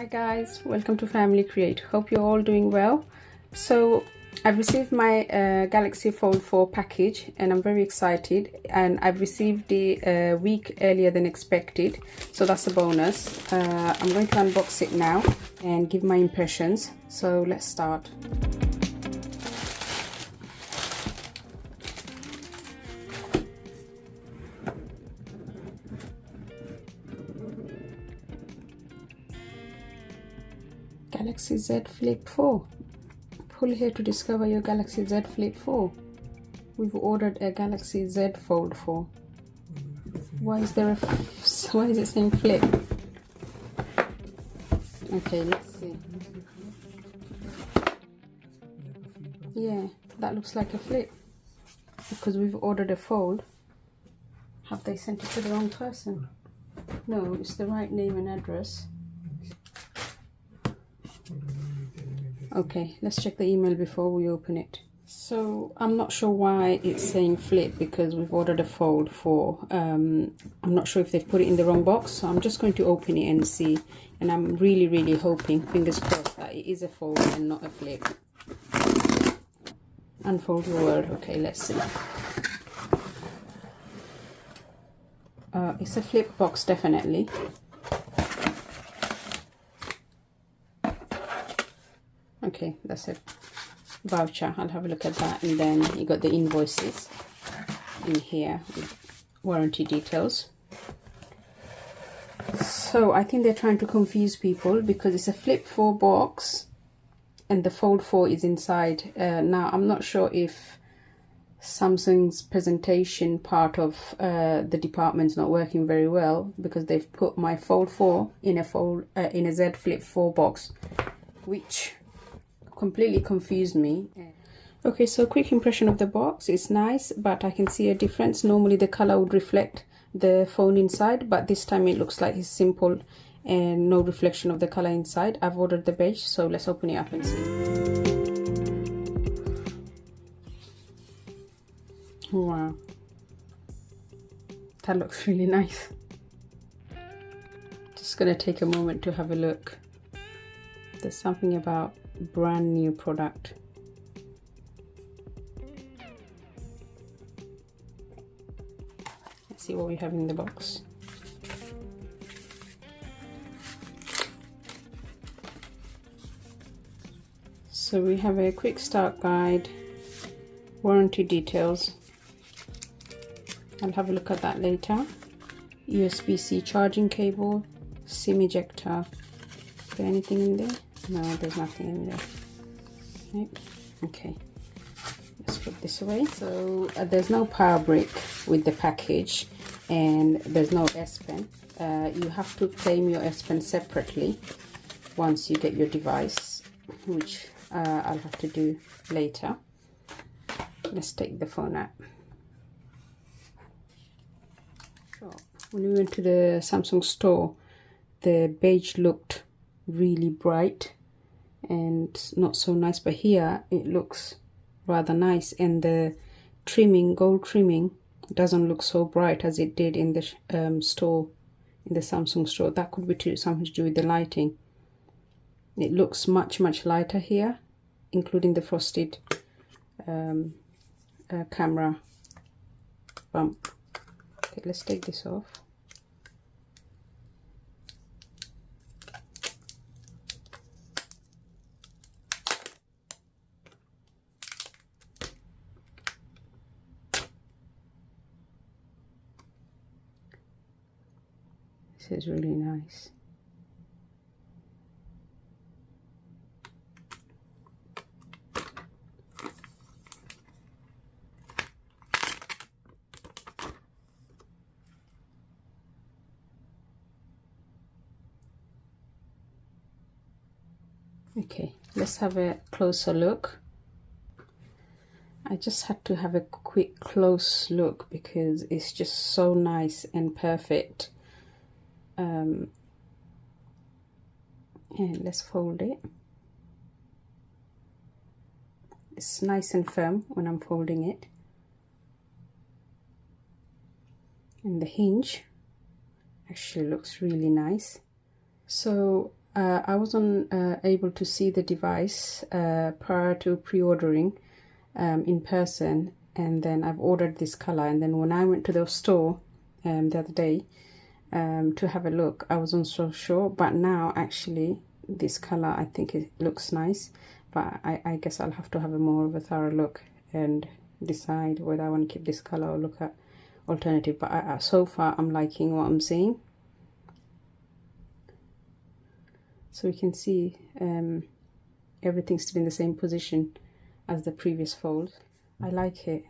guys, welcome to Family Create. Hope you're all doing well. So I've received my Galaxy Fold 4 package and I'm very excited, and I've received it a week earlier than expected, so that's a bonus. I'm going to unbox it now and give my impressions, so let's start. Galaxy Z Flip 4. Pull here to discover your Galaxy Z Flip 4. We've ordered a Galaxy Z Fold 4. Why is it saying flip? Okay, let's see. Yeah, that looks like a flip because we've ordered a fold. Have they sent it to the wrong person? No, it's the right name and address. Okay, let's check the email before we open it. So I'm not sure why it's saying flip because we've ordered a fold 4. I'm not sure if they've put it in the wrong box, so I'm just going to open it and see. And I'm really hoping, fingers crossed, that it is a fold and not a flip. Unfold your word. Okay, let's see. It's a flip box, definitely. Okay, that's a voucher. I'll have a look at that, and then you got the invoices in here with warranty details. So I think they're trying to confuse people because it's a Flip 4 box and the Fold 4 is inside. Now I'm not sure if Samsung's presentation part of the department's not working very well, because they've put my Fold 4 in a Z Flip 4 box, which completely confused me. Okay, so quick impression of the box. It's nice, but I can see a difference. Normally the color would reflect the phone inside, but this time it looks like it's simple and no reflection of the color inside. I've ordered the beige, so let's open it up and see. Wow, that looks really nice. Just gonna take a moment to have a look. There's something about brand new product. Let's see what we have in the box. So we have a quick start guide, warranty details. I'll have a look at that later. USB-C charging cable, SIM ejector. Is there anything in there? No, there's nothing in there. Right. Okay, let's put this away. So there's no power brick with the package, and there's no S Pen. You have to claim your S Pen separately once you get your device, which I'll have to do later. Let's take the phone out. So when we went to the Samsung store, the beige looked really bright and not so nice, but here it looks rather nice, and the trimming, gold trimming, doesn't look so bright as it did in the store, in the Samsung store. That could be something to do with the lighting. It looks much lighter here, including the frosted camera bump. Okay, let's take this off. This is really nice. Okay, let's have a closer look. I just had to have a quick close look because it's just so nice and perfect. And let's fold it. It's nice and firm when I'm folding it. And the hinge actually looks really nice. So I wasn't able to see the device prior to pre-ordering in person, and then I've ordered this color, and then when I went to the store the other day to have a look, I wasn't so sure, but now actually this color, I think it looks nice, but I guess I'll have to have a more of a thorough look and decide whether I want to keep this color or look at alternative. But so far I'm liking what I'm seeing. So we can see everything's still in the same position as the previous fold. I like it.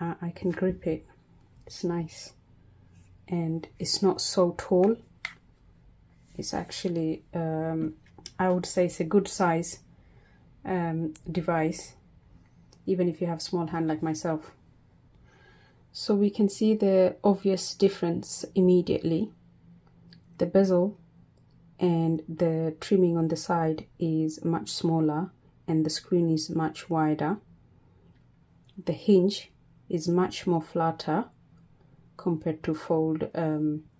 I can grip it. It's nice, and it's not so tall. It's actually I would say it's a good size device, even if you have small hand like myself. So we can see the obvious difference immediately. The bezel and the trimming on the side is much smaller, and the screen is much wider. The hinge is much more flatter compared to Fold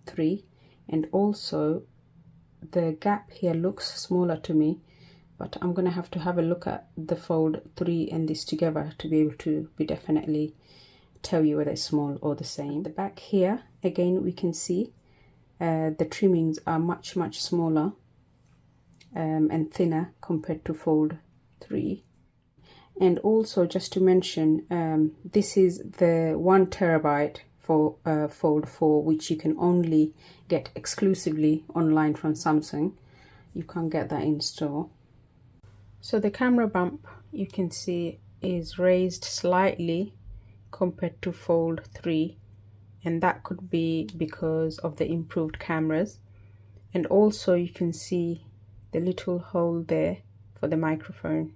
3, and also the gap here looks smaller to me, but I'm gonna have to have a look at the Fold 3 and this together to be able to definitely tell you whether it's small or the same. The back here again, we can see the trimmings are much smaller and thinner compared to Fold 3. And also, just to mention, this is the 1 terabyte for Fold 4, which you can only get exclusively online from Samsung. You can't get that in store. So the camera bump, you can see, is raised slightly compared to Fold 3, and that could be because of the improved cameras. And also you can see the little hole there for the microphone.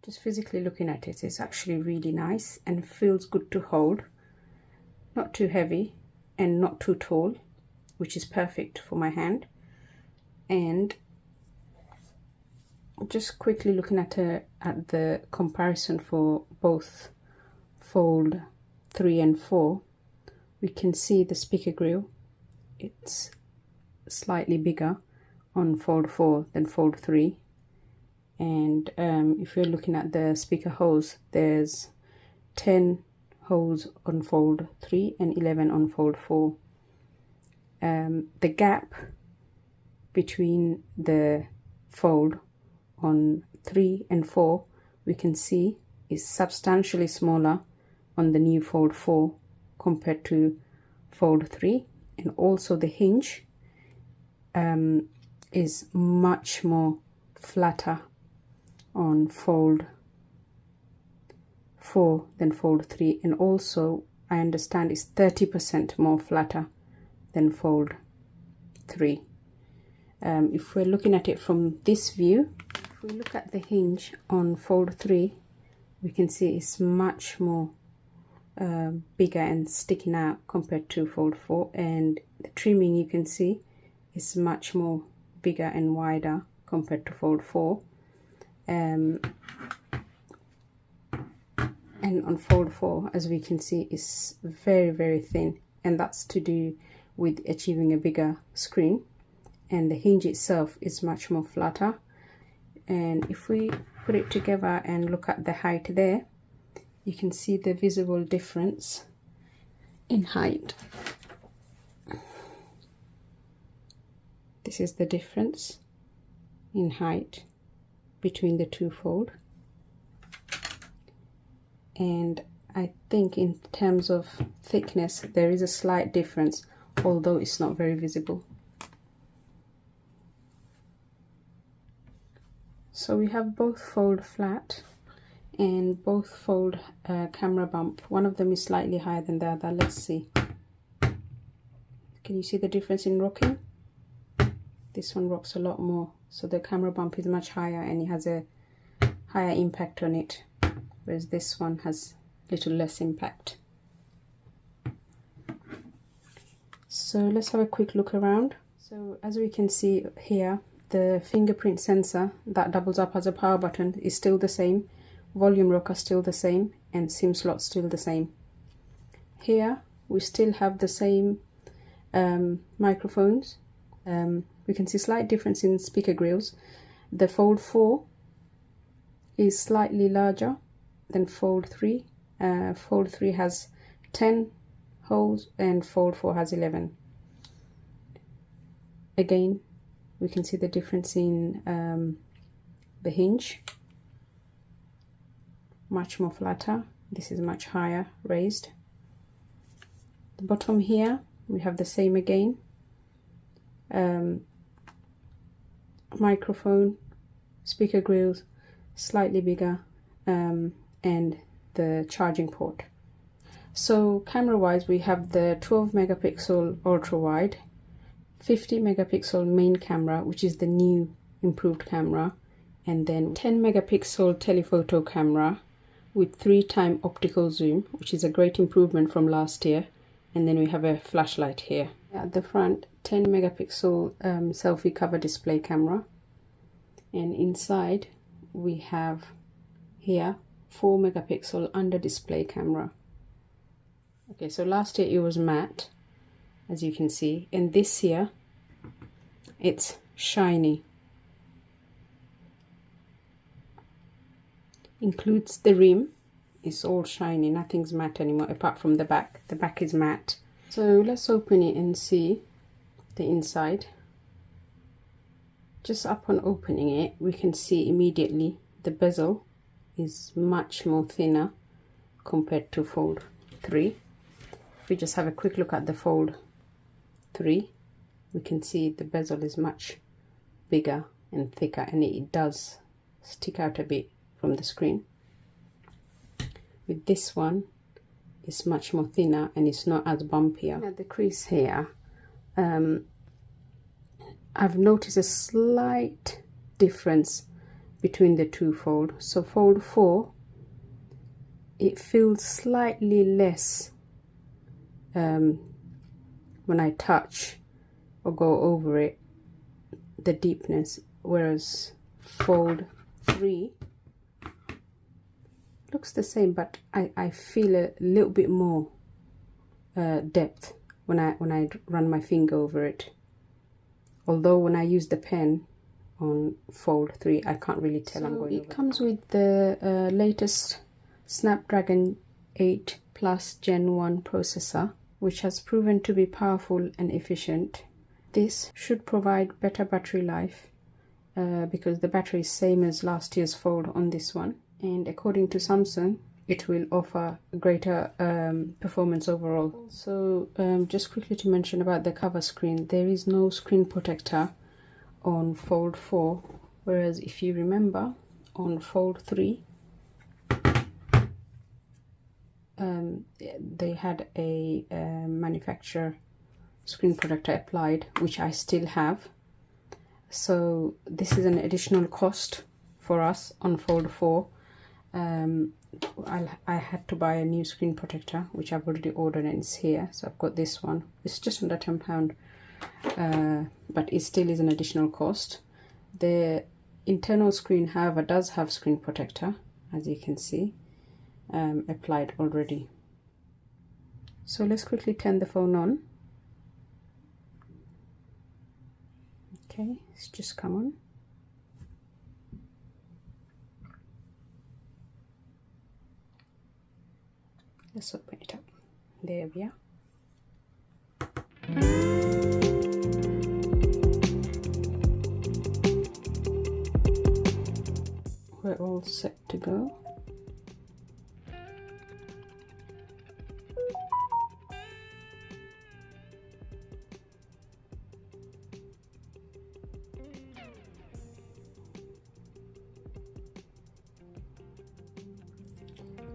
Just physically looking at it, it's actually really nice and feels good to hold. Not too heavy and not too tall, which is perfect for my hand. And just quickly looking at the comparison for both Fold 3 and 4, we can see the speaker grill. It's slightly bigger on Fold 4 than Fold 3. And if you're looking at the speaker holes, there's 10 holes on Fold 3 and 11 on Fold 4. The gap between the fold on 3 and 4, we can see, is substantially smaller on the new Fold 4 compared to Fold 3. And also the hinge is much more flatter on Fold 4 than Fold 3, and also I understand it's 30% more flatter than Fold 3. If we're looking at it from this view, if we look at the hinge on Fold 3, we can see it's much more bigger and sticking out compared to Fold 4, and the trimming, you can see, is much more bigger and wider compared to Fold 4. And on Fold 4, as we can see, is very thin, and that's to do with achieving a bigger screen. And the hinge itself is much more flatter. And if we put it together and look at the height there, you can see the visible difference in height. This is the difference in height between the two Fold. And I think in terms of thickness there is a slight difference, although it's not very visible. So we have both Fold flat and both Fold camera bump. One of them is slightly higher than the other. Let's see. Can you see the difference in rocking? This one rocks a lot more, so the camera bump is much higher and it has a higher impact on it, whereas this one has little less impact. So let's have a quick look around. So as we can see here, the fingerprint sensor that doubles up as a power button is still the same, volume rocker still the same, and SIM slot still the same. Here we still have the same microphones. we can see slight difference in speaker grills. The Fold 4 is slightly larger than Fold 3. Fold 3 has 10 holes and Fold 4 has 11. Again, we can see the difference in the hinge. Much more flatter. This is much higher, raised. The bottom here, we have the same again. Microphone, speaker grills, slightly bigger, and the charging port. So camera wise, we have the 12 megapixel ultra wide, 50 megapixel main camera, which is the new improved camera, and then 10 megapixel telephoto camera with 3x optical zoom, which is a great improvement from last year. And then we have a flashlight here. At the front, 10 megapixel selfie cover display camera, and inside we have here 4 megapixel under display camera. Okay, so last year it was matte, as you can see, and this year it's shiny. Includes the rim. It's all shiny, nothing's matte anymore apart from the back. The back is matte. So let's open it and see the inside. Just upon opening it, we can see immediately the bezel is much more thinner compared to Fold 3. If we just have a quick look at the Fold 3, we can see the bezel is much bigger and thicker, and it does stick out a bit from the screen. With this one, it's much more thinner and it's not as bumpier. At the crease here, I've noticed a slight difference between the two Fold. So Fold 4, it feels slightly less when I touch or go over it, the deepness, whereas Fold 3 looks the same, but I feel a little bit more depth when I run my finger over it. Although when I use the pen on Fold 3, I can't really tell. So it comes with the latest Snapdragon 8 Plus Gen 1 processor, which has proven to be powerful and efficient. This should provide better battery life because the battery is same as last year's Fold on this one. And according to Samsung, it will offer greater performance overall. So just quickly to mention about the cover screen, there is no screen protector on Fold 4, whereas if you remember on Fold 3 they had a manufacturer screen protector applied, which I still have. So this is an additional cost for us on Fold 4. I had to buy a new screen protector, which I've already ordered, and it's here. So I've got this one. It's just under £10, but it still is an additional cost. The internal screen, however, does have screen protector, as you can see, applied already. So let's quickly turn the phone on. Okay, it's just come on. Let's open it up. There we are. We're all set to go.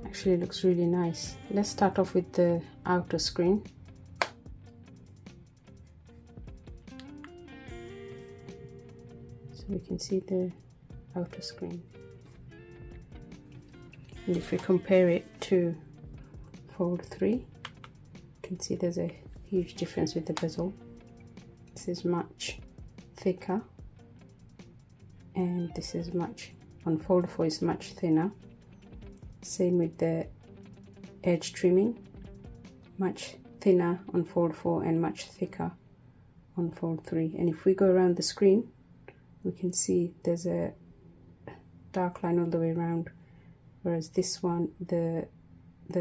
Actually looks really nice. Let's start off with the outer screen. So we can see the outer screen. And if we compare it to Fold 3, you can see there's a huge difference with the bezel. This is much thicker, and this is much, on Fold 4 is much thinner. Same with the edge trimming, much thinner on Fold 4 and much thicker on Fold 3. And if we go around the screen, we can see there's a dark line all the way around, whereas this one, the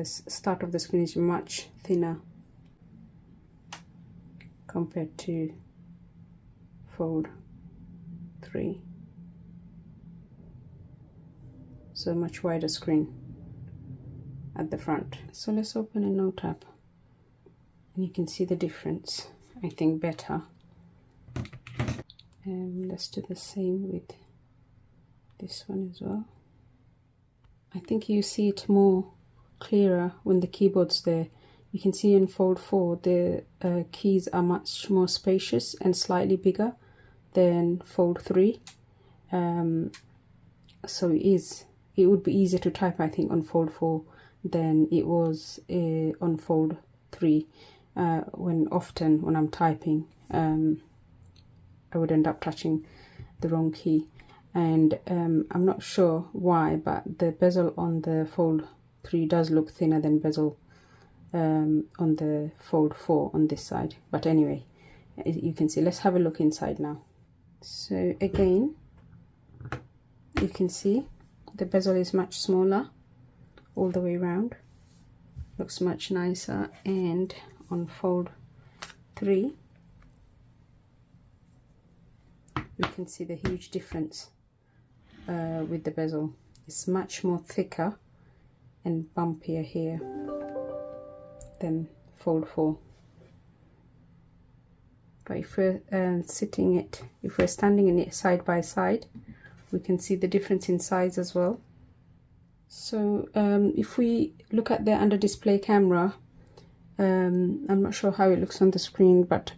start of the screen is much thinner compared to Fold 3. So much wider screen at the front. So let's open a Note app and you can see the difference, I think, better. And let's do the same with this one as well. I think you see it more clearer when the keyboard's there. You can see in Fold 4 the keys are much more spacious and slightly bigger than Fold 3. So it would be easier to type, I think, on Fold 4 than it was on Fold 3. When I'm typing, I would end up touching the wrong key. And I'm not sure why, but the bezel on the Fold 3 does look thinner than bezel on the Fold 4 on this side. But anyway, you can see. Let's have a look inside now. So again, you can see the bezel is much smaller all the way around. Looks much nicer. And on Fold 3, we can see the huge difference with the bezel. It's much more thicker and bumpier here than Fold 4. But if we're standing in it side by side, we can see the difference in size as well. So if we look at the under display camera, I'm not sure how it looks on the screen, but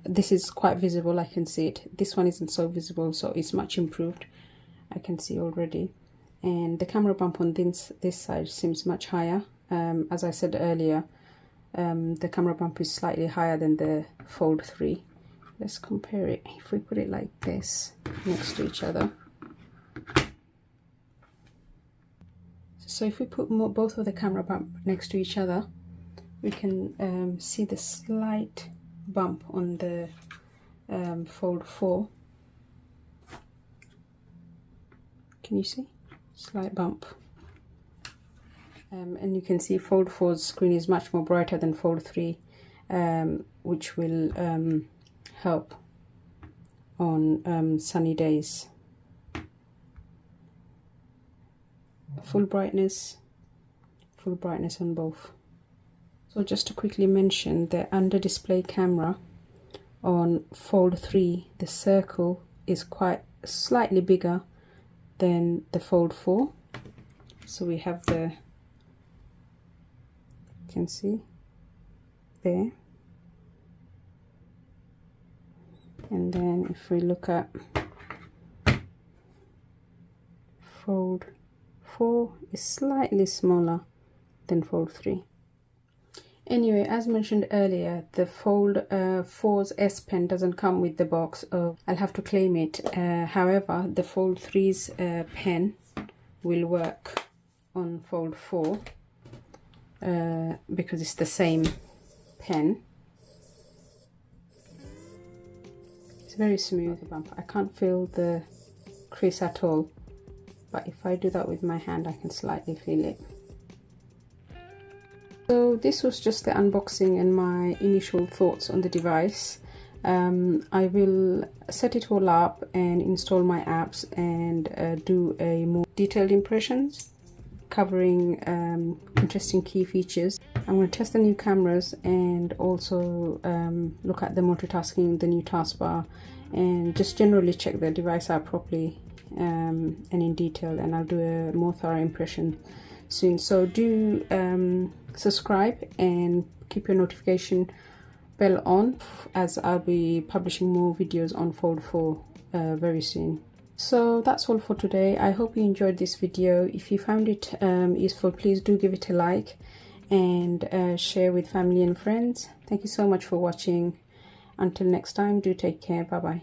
this is quite visible. I can see it. This one isn't so visible, so it's much improved. I can see already. And the camera bump on this side seems much higher. As I said earlier, the camera bump is slightly higher than the Fold 3. Let's compare it. If we put it like this next to each other. So if we put both of the camera bump next to each other, we can see the slight bump on the Fold 4. Can you see? Slight bump. And you can see Fold 4's screen is much more brighter than Fold 3, which will help on sunny days. Full brightness on both. So just to quickly mention, the under display camera on Fold 3, the circle is quite slightly bigger than the Fold 4. So we have you can see there. And then if we look at Fold 4, is slightly smaller than Fold 3. Anyway, as mentioned earlier, the Fold 4's S Pen doesn't come with the box. I'll have to claim it. However, the Fold 3's pen will work on Fold 4 because it's the same pen. It's very smooth bump. I can't feel the crease at all, but if I do that with my hand, I can slightly feel it. So this was just the unboxing and my initial thoughts on the device. I will set it all up and install my apps and do a more detailed impressions covering interesting key features. I'm going to test the new cameras and also look at the multitasking, the new taskbar, and just generally check the device out properly and in detail, and I'll do a more thorough impression soon. So do subscribe and keep your notification bell on, as I'll be publishing more videos on Fold 4 very soon. So that's all for today. I hope you enjoyed this video. If you found it useful, please do give it a like and share with family and friends. Thank you so much for watching. Until next time, do take care. Bye bye.